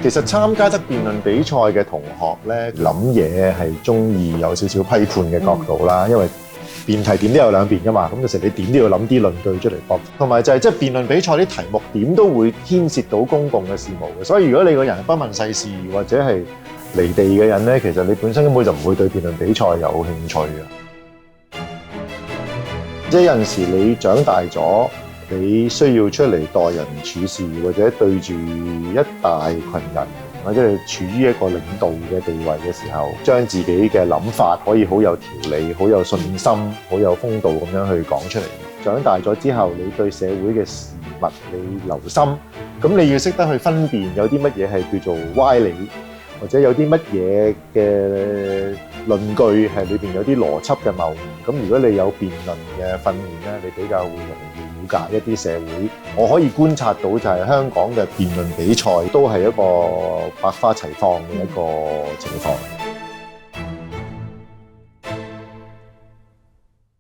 其實參加得辯論比賽嘅同學咧，諗嘢係鍾意有少少批判嘅角度啦，因為辯題點都有兩邊㗎嘛，咁有時你點都要諗啲論據出嚟駁，同埋就係即係辯論比賽啲題目點都會牽涉到公共嘅事務嘅，所以如果你個人係不問世事或者係離地嘅人咧，其實你本身根本就唔會對辯論比賽有興趣嘅。即係有陣時你長大咗，你需要出嚟待人處事，或者對住一大群人，或者係處於一個領導嘅地位嘅時候，將自己嘅諗法可以好有條理、好有信心、好有風度咁樣去講出嚟。長大咗之後，你對社會嘅事物你留心，咁你要識得去分辨有啲乜嘢係叫做歪理，或者有啲乜嘢嘅論據係裏邊有啲邏輯嘅謬誤。咁如果你有辯論嘅訓練咧，你比較會容易了解一啲社會。我可以觀察到就係香港嘅辯論比賽都係一個百花齊放嘅一個情況。